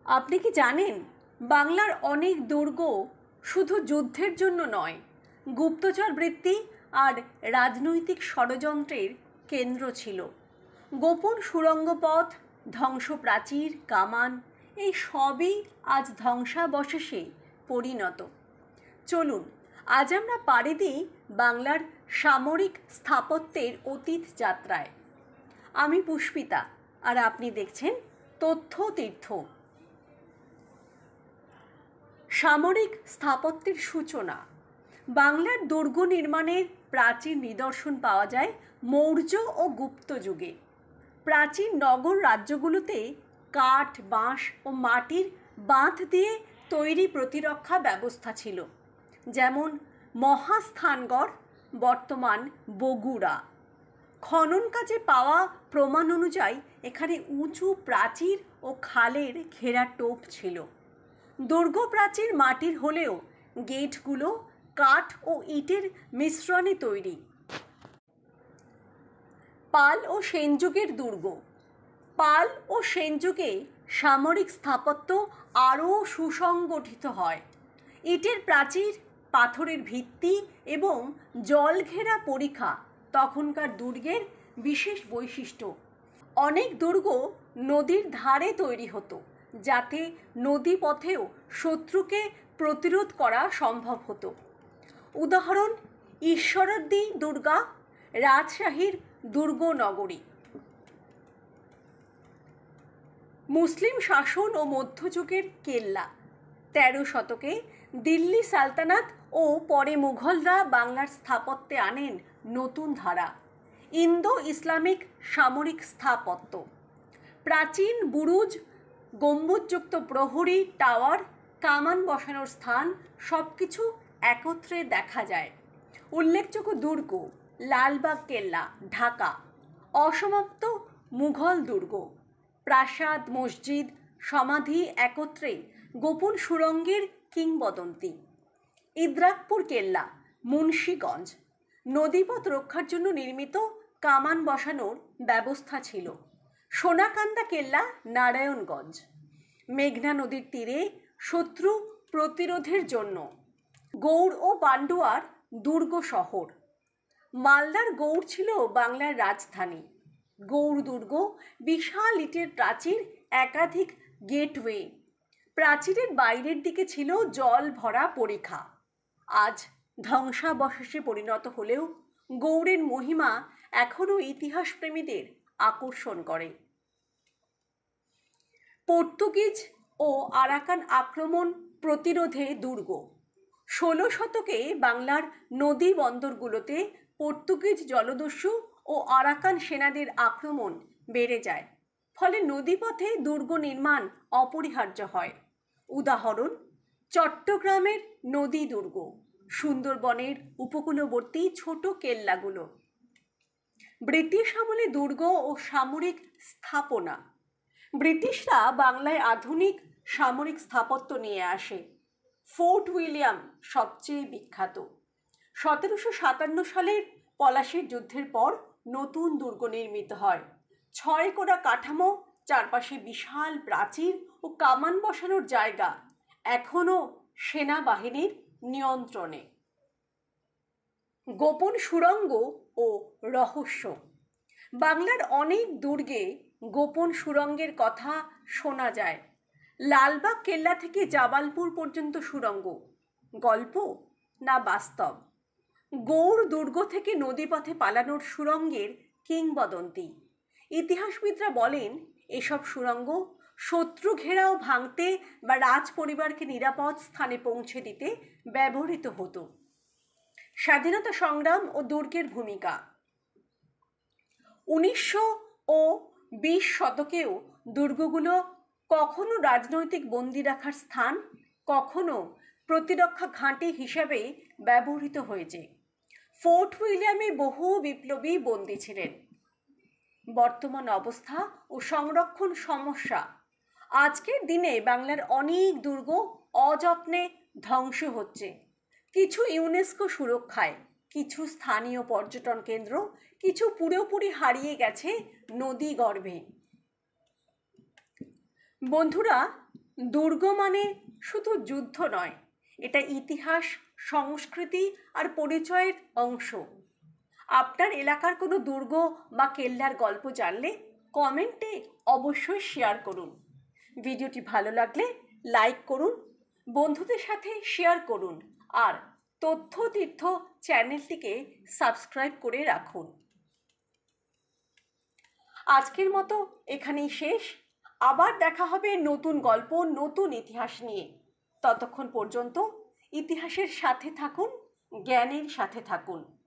আপনি কি জানেন বাংলার অনেক দুর্গ শুধু যুদ্ধের জন্য নয়, গুপ্তচর বৃত্তি আর রাজনৈতিক ষড়যন্ত্রের কেন্দ্র ছিল। গোপন সুড়ঙ্গ পথ, ধ্বংসপ্রাচীর, কামান, এই সবই আজ ধ্বংসাবশেষে পরিণত। চলুন আজ আমরা পাড়ি দিই বাংলার সামরিক স্থাপত্যের অতীত যাত্রায়। আমি পুষ্পিতা, আর আপনি দেখছেন তথ্য তীর্থ। সামরিক স্থাপত্যের সূচনা। বাংলার দুর্গ নির্মাণের প্রাচীন নিদর্শন পাওয়া যায় মৌর্য ও গুপ্ত যুগে। প্রাচীন নগর রাজ্যগুলোতে কাঠ, বাঁশ ও মাটির বাঁধ দিয়ে তৈরি প্রতিরক্ষা ব্যবস্থা ছিল, যেমন মহাস্থানগড়, বর্তমান বগুড়া। খনন কাজে পাওয়া প্রমাণ অনুযায়ী এখানে উঁচু প্রাচীর ও খালের ঘেরা টোপ ছিল। দুর্গ প্রাচীর মাটির হলেও গেটগুলো কাঠ ও ইটের মিশ্রণে তৈরি। পাল ও সেন যুগের দুর্গ। পাল ও সেন যুগে সামরিক স্থাপত্য আরও সুসংগঠিত হয়। ইটের প্রাচীর, পাথরের ভিত্তি এবং জল ঘেরা পরিখা তখনকার দুর্গের বিশেষ বৈশিষ্ট্য। অনেক দুর্গ নদীর ধারে তৈরি হতো, যাতে নদীপথেও শত্রুকে প্রতিরোধ করা সম্ভব হতো। উদাহরণ ঈশ্বরদী দুর্গা, রাজশাহীর দুর্গনগরী। মুসলিম শাসন ও মধ্যযুগের কেল্লা। ১৩ শতকে দিল্লি সালতানাত ও পরে মুঘলরা বাংলার স্থাপত্যে আনেন নতুন ধারা, ইন্দো ইসলামিক সামরিক স্থাপত্য। প্রাচীন বুরুজ, গম্বুজযুক্ত প্রহরী, টাওয়ার, কামান বসানোর স্থান সবকিছু একত্রে দেখা যায়। উল্লেখযোগ্য দুর্গ: লালবাগ কেল্লা, ঢাকা। অসমাপ্ত মুঘল দুর্গ, প্রাসাদ, মসজিদ, সমাধি একত্রে গোপন সুড়ঙ্গের কিংবদন্তি। ইদ্রাকপুর কেল্লা, মুন্সিগঞ্জ। নদীপথ রক্ষার জন্য নির্মিত কামান বসানোর ব্যবস্থা ছিল। সোনাকান্দা কেল্লা, নারায়ণগঞ্জ। মেঘনা নদীর তীরে শত্রু প্রতিরোধের জন্য। গৌড় ও পান্ডুয়ার দুর্গ শহর। মালদার গৌড় ছিল বাংলার রাজধানী। গৌড় দুর্গ বিশাল ইটের প্রাচীর, একাধিক গেটওয়ে। প্রাচীরের বাইরের দিকে ছিল জল ভরা পরিখা। আজ ধ্বংসাবশেষে পরিণত হলেও গৌড়ের মহিমা এখনও ইতিহাসপ্রেমীদের আকর্ষণ করে। পর্তুগিজ ও আরাকান আক্রমণ প্রতিরোধে দুর্গ। ১৬ শতকে বাংলার নদী বন্দরগুলোতে পর্তুগিজ জলদস্যু ও আরাকান সেনাদের আক্রমণ বেড়ে যায়, ফলে নদীপথে দুর্গ নির্মাণ অপরিহার্য হয়। উদাহরণ চট্টগ্রামের নদী দুর্গ, সুন্দরবনের উপকূলবর্তী ছোট কেল্লাগুলো। ব্রিটিশ আমলে দুর্গ ও সামরিক স্থাপনা। ব্রিটিশরা বাংলায় আধুনিক সামরিক স্থাপত্য নিয়ে আসে। ফোর্ট উইলিয়াম সবচেয়ে বিখ্যাত। ১৭৫৭ সালের পলাশীর যুদ্ধের পর নতুন দুর্গ নির্মিত হয়। ৬ কোণা কাঠামো, চারপাশে বিশাল প্রাচীর ও কামান বসানোর জায়গা, এখনও সেনাবাহিনীর নিয়ন্ত্রণে। গোপন সুড়ঙ্গ ও রহস্য। বাংলার অনেক দুর্গে গোপন সুড়ঙ্গের কথা শোনা যায়। লালবাগ কেল্লা থেকে জাবালপুর পর্যন্ত সুড়ঙ্গ গল্প না বাস্তব? গৌড় দুর্গ থেকে নদীপথে পালানোর সুড়ঙ্গের কিংবদন্তি। ইতিহাসবিদরা বলেন এসব সুড়ঙ্গ শত্রু ঘেরাও ভাঙতে বা রাজ পরিবারকে নিরাপদ স্থানে পৌঁছে দিতে ব্যবহৃত হতো। স্বাধীনতা সংগ্রাম ও দুর্গের ভূমিকা। ১৯০০ ও ২০ শতকেও দুর্গগুলো কখনো রাজনৈতিক বন্দী রাখার স্থান, কখনো প্রতিরক্ষা ঘাঁটি হিসাবে ব্যবহৃত হয়েছে। ফোর্ট উইলিয়ামে বহু বিপ্লবী বন্দী ছিলেন। বর্তমান অবস্থা ও সংরক্ষণ সমস্যা। আজকের দিনে বাংলার অনেক দুর্গ অযত্নে ধ্বংস হচ্ছে। কিছু ইউনেস্কো সুরক্ষায়, কিছু স্থানীয় পর্যটন কেন্দ্র, কিছু পুরোপুরি হারিয়ে গেছে নদী গর্ভে। বন্ধুরা, দুর্গ মানে শুধু যুদ্ধ নয়, এটা ইতিহাস, সংস্কৃতি আর পরিচয়ের অংশ। আপনার এলাকার কোনো দুর্গ বা কেল্লার গল্প জানলে কমেন্টে অবশ্যই শেয়ার করুন। ভিডিওটি ভালো লাগলে লাইক করুন, বন্ধুদের সাথে শেয়ার করুন আর তথ্যতীর্থ চ্যানেলটিকে সাবস্ক্রাইব করে রাখুন। আজকের মতো এখানেই শেষ। আবার দেখা হবে নতুন গল্প, নতুন ইতিহাস নিয়ে। ততক্ষণ পর্যন্ত ইতিহাসের সাথে থাকুন, জ্ঞানের সাথে থাকুন।